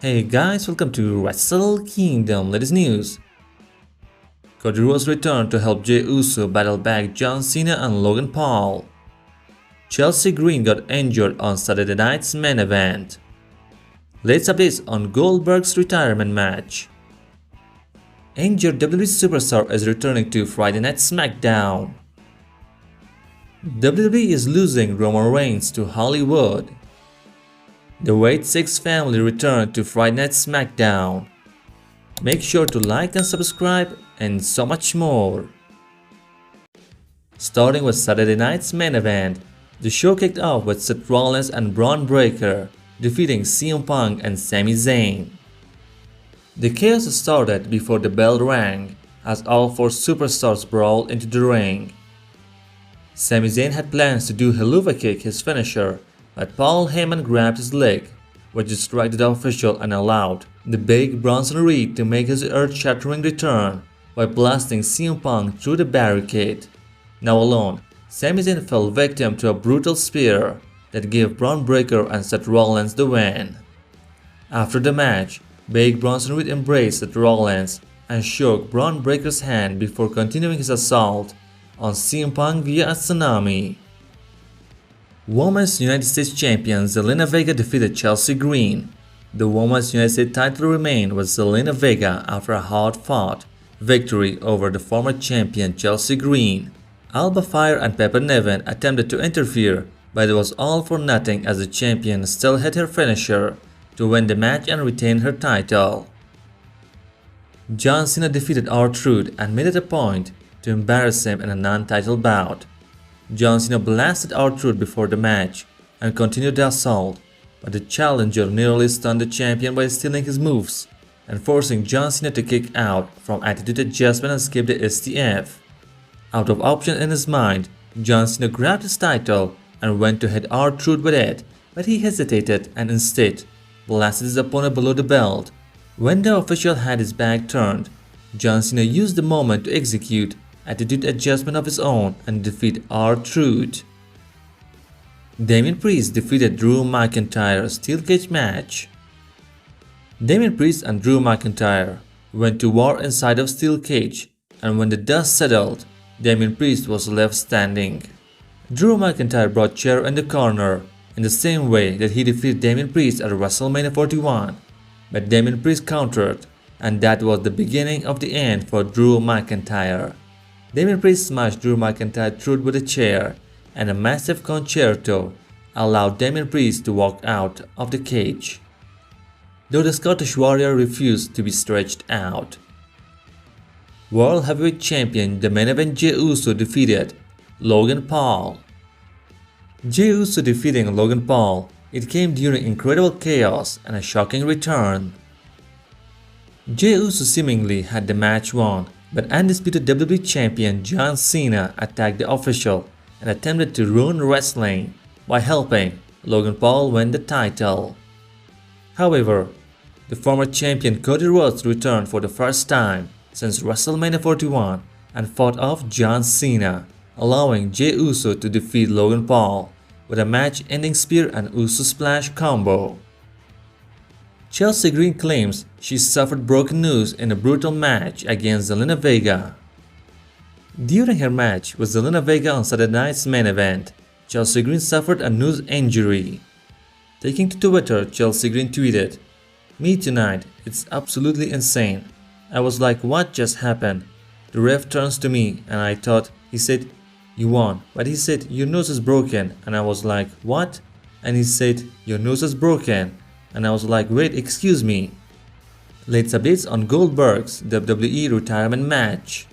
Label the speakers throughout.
Speaker 1: Hey guys, welcome to Wrestle Kingdom latest news. Cody Rhodes returned to help Jey Uso battle back John Cena and Logan Paul. Chelsea Green got injured on Saturday night's main event. Latest updates on Goldberg's retirement match. Injured WWE superstar is returning to Friday Night Smackdown. WWE is losing Roman Reigns to Hollywood. The Wade 6 family returned to Friday Night Smackdown. Make sure to like and subscribe and so much more. Starting with Saturday night's main event, the show kicked off with Seth Rollins and Braun Breaker defeating CM Punk and Sami Zayn. The chaos started before the bell rang as all four superstars brawled into the ring. Sami Zayn had plans to do Helluva Kick, his finisher, but Paul Heyman grabbed his leg, which distracted the official and allowed the big Bronson Reed to make his earth-shattering return by blasting CM Punk through the barricade. Now alone, Sami Zayn fell victim to a brutal spear that gave Braun Breaker and Seth Rollins the win. After the match, big Bronson Reed embraced Seth Rollins and shook Braun Breaker's hand before continuing his assault on CM Punk via a tsunami. Women's United States Champion Zelina Vega defeated Chelsea Green. The Women's United States title remained with Zelina Vega after a hard-fought victory over the former champion Chelsea Green. Alba Fire and Pepper Niven attempted to interfere, but it was all for nothing as the champion still hit her finisher to win the match and retain her title. John Cena defeated R-Truth and made it a point to embarrass him in a non-title bout. John Cena blasted R-Truth before the match and continued the assault, but the challenger nearly stunned the champion by stealing his moves and forcing John Cena to kick out from Attitude Adjustment and skip the STF. Out of option in his mind, John Cena grabbed his title and went to hit R-Truth with it, but he hesitated and instead blasted his opponent below the belt. When the official had his back turned, John Cena used the moment to execute Attitude Adjustment of his own and defeat R-Truth. Damian Priest defeated Drew McIntyre Steel Cage match. Damian Priest and Drew McIntyre went to war inside of Steel Cage, and when the dust settled, Damian Priest was left standing. Drew McIntyre brought chair in the corner in the same way that he defeated Damian Priest at WrestleMania 41, but Damian Priest countered, and that was the beginning of the end for Drew McIntyre. Damian Priest smashed Drew McIntyre through with a chair, and a massive concerto allowed Damian Priest to walk out of the cage, though the Scottish Warrior refused to be stretched out. World Heavyweight Champion the main event Jey Uso defeated Logan Paul. Jey Uso defeating Logan Paul, it came during incredible chaos and a shocking return. Jey Uso seemingly had the match won, but undisputed WWE Champion John Cena attacked the official and attempted to ruin wrestling by helping Logan Paul win the title. However, the former champion Cody Rhodes returned for the first time since WrestleMania 41 and fought off John Cena, allowing Jey Uso to defeat Logan Paul with a match-ending spear and Uso splash combo. Chelsea Green claims she suffered broken nose in a brutal match against Zelina Vega. During her match with Zelina Vega on Saturday night's main event, Chelsea Green suffered a nose injury. Taking to Twitter, Chelsea Green tweeted, "Me tonight, it's absolutely insane. I was like, what just happened? The ref turns to me and I thought, he said, you won, but he said, your nose is broken, and I was like, what? And he said, your nose is broken. And I was like, wait, excuse me." Latest updates on Goldberg's WWE retirement match.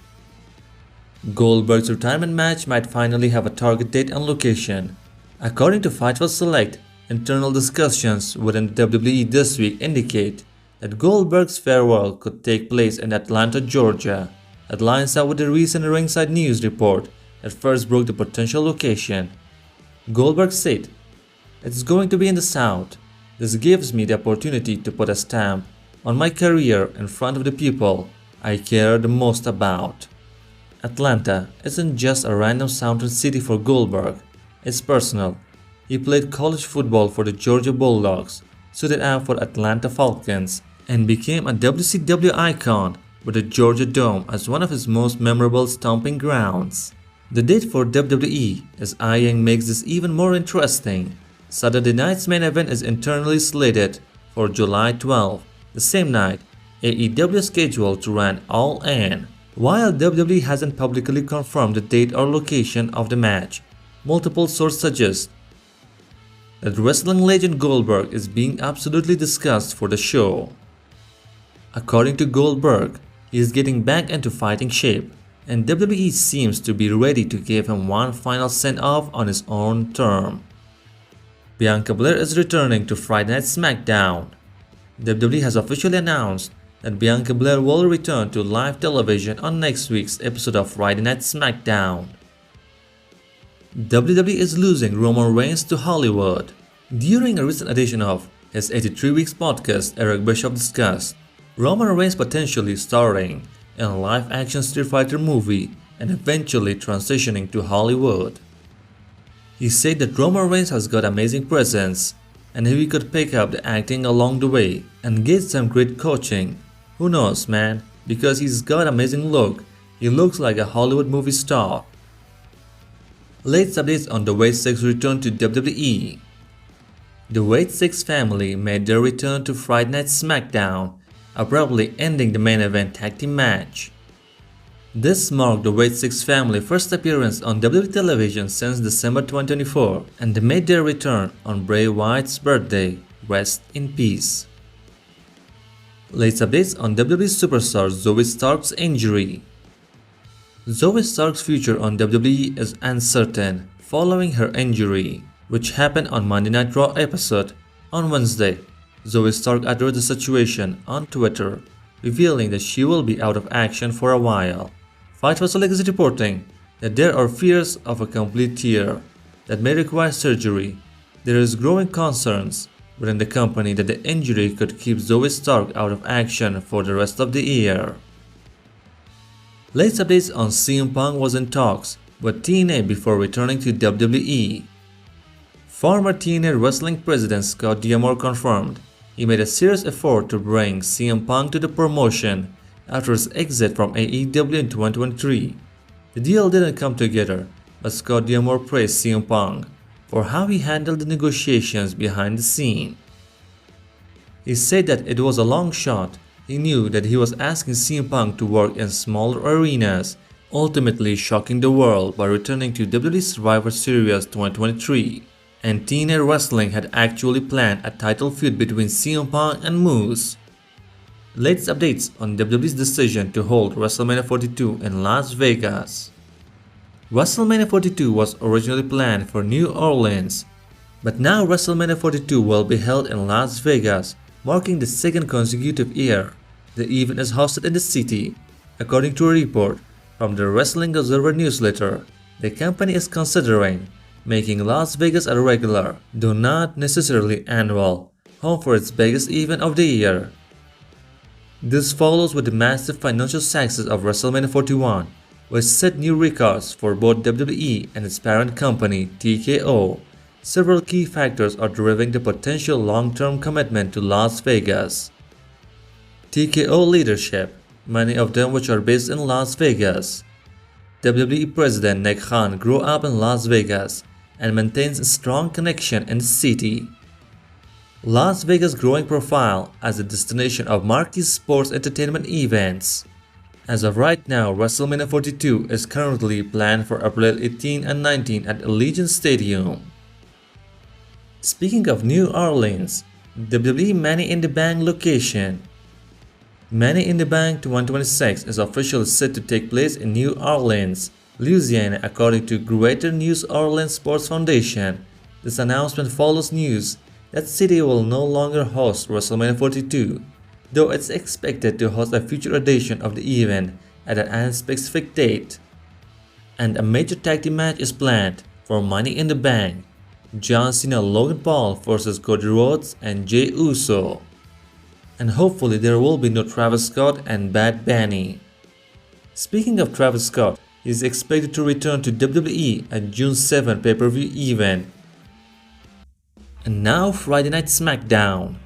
Speaker 1: Goldberg's retirement match might finally have a target date and location. According to Fightful Select, internal discussions within the WWE this week indicate that Goldberg's farewell could take place in Atlanta, Georgia. That lines up with the recent Ringside News report that first broke the potential location. Goldberg said, "It's going to be in the South. This gives me the opportunity to put a stamp on my career in front of the people I care the most about." Atlanta isn't just a random southern city for Goldberg, it's personal. He played college football for the Georgia Bulldogs, suited out for Atlanta Falcons and became a WCW icon with the Georgia Dome as one of his most memorable stomping grounds. The date for WWE is eyeing makes this even more interesting. Saturday night's main event is internally slated for July 12, the same night AEW is scheduled to run All In. While WWE hasn't publicly confirmed the date or location of the match, multiple sources suggest that wrestling legend Goldberg is being absolutely discussed for the show. According to Goldberg, he is getting back into fighting shape, and WWE seems to be ready to give him one final send-off on his own term. Bianca Belair is returning to Friday Night Smackdown. WWE has officially announced that Bianca Belair will return to live television on next week's episode of Friday Night Smackdown. WWE is losing Roman Reigns to Hollywood. During a recent edition of his 83 Weeks podcast, Eric Bischoff discussed Roman Reigns potentially starring in a live-action Street Fighter movie and eventually transitioning to Hollywood. He said that Roman Reigns has got amazing presence, and if he could pick up the acting along the way and get some great coaching, who knows, man, because he's got amazing look, he looks like a Hollywood movie star. Latest updates on the Wade 6 return to WWE. The Wade 6 family made their return to Friday Night Smackdown, abruptly ending the main event tag team match. This marked the Wade 6 family first appearance on WWE television since December 2024, and they made their return on Bray Wyatt's birthday. Rest in peace. Latest updates on WWE superstar Zoe Stark's injury. Zoe Stark's future on WWE is uncertain following her injury, which happened on Monday Night Raw episode. On Wednesday, Zoe Stark addressed the situation on Twitter, revealing that she will be out of action for a while. Fight for Select is reporting that there are fears of a complete tear that may require surgery. There is growing concerns within the company that the injury could keep Zoe Stark out of action for the rest of the year. Latest updates on CM Punk was in talks with TNA before returning to WWE. Former TNA Wrestling President Scott D'Amore confirmed he made a serious effort to bring CM Punk to the promotion after his exit from AEW in 2023. The deal didn't come together, but Scott D'Amore praised CM Punk for how he handled the negotiations behind the scene. He said that it was a long shot. He knew that he was asking CM Punk to work in smaller arenas, ultimately shocking the world by returning to WWE Survivor Series 2023. And TNA Wrestling had actually planned a title feud between CM Punk and Moose. Latest updates on WWE's decision to hold WrestleMania 42 in Las Vegas. WrestleMania 42 was originally planned for New Orleans, but now WrestleMania 42 will be held in Las Vegas, marking the second consecutive year the event is hosted in the city. According to a report from the Wrestling Observer newsletter, the company is considering making Las Vegas a regular, though not necessarily annual, home for its biggest event of the year. This follows with the massive financial success of WrestleMania 41, which set new records for both WWE and its parent company, TKO. Several key factors are driving the potential long-term commitment to Las Vegas. TKO leadership, many of them which are based in Las Vegas. WWE President Nick Khan grew up in Las Vegas and maintains a strong connection in the city. Las Vegas' growing profile as a destination of marquee sports entertainment events. As of right now, WrestleMania 42 is currently planned for April 18 and 19 at Allegiant Stadium. Speaking of New Orleans, WWE Money in the Bank location. Money in the Bank 2026 is officially set to take place in New Orleans, Louisiana, according to Greater New Orleans Sports Foundation. This announcement follows news that the city will no longer host WrestleMania 42, though it's expected to host a future edition of the event at an unspecific date. And a major tag team match is planned for Money in the Bank: John Cena, Logan Paul versus Cody Rhodes and Jey Uso. And hopefully there will be no Travis Scott and Bad Bunny. Speaking of Travis Scott, he is expected to return to WWE at June 7 pay-per-view event. And now Friday Night Smackdown.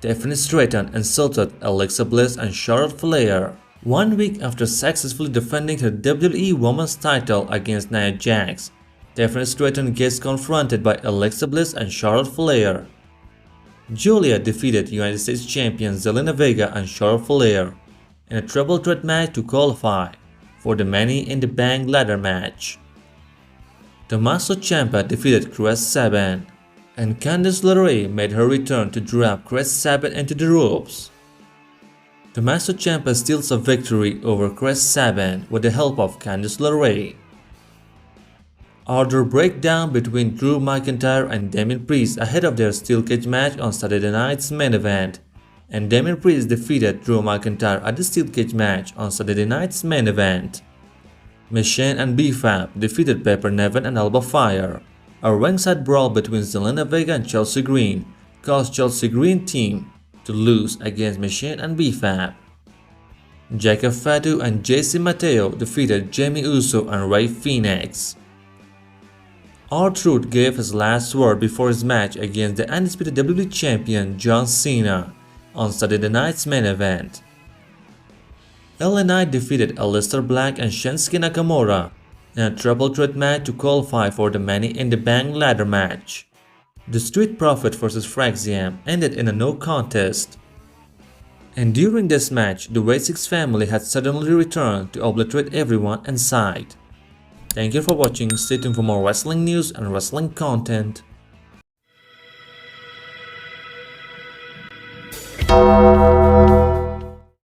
Speaker 1: Tiffany Stratton insulted Alexa Bliss and Charlotte Flair 1 week after successfully defending her WWE Women's title against Nia Jax. Tiffany Stratton gets confronted by Alexa Bliss and Charlotte Flair. Julia defeated United States champion Zelina Vega and Charlotte Flair in a triple threat match to qualify for the Money in the Bank ladder match. Tommaso Ciampa defeated Chris Sabin, and Candice LeRae made her return to drop Chris Sabin into the ropes. Tommaso Ciampa steals a victory over Chris Sabin with the help of Candice LeRae. Order breakdown between Drew McIntyre and Damian Priest ahead of their steel cage match on Saturday night's main event, and Damian Priest defeated Drew McIntyre at the steel cage match on Saturday night's main event. Machine and B-Fab defeated Pepper Nevin and Alba Fire. A ringside brawl between Zelina Vega and Chelsea Green caused Chelsea Green team to lose against Machine and B-Fab. Jacob Fatu and JC Mateo defeated Jamie Uso and Rey Fenix. R-Truth gave his last word before his match against the undisputed WWE champion John Cena on Saturday night's main event. LA Knight defeated Aleister Black and Shinsuke Nakamura in a triple threat match to qualify for the Money in the Bank ladder match. The Street Profit vs. Fraxium ended in a no contest. And during this match, the Wade-Six family had suddenly returned to obliterate everyone in sight. Thank you for watching. Stay tuned for more wrestling news and wrestling content.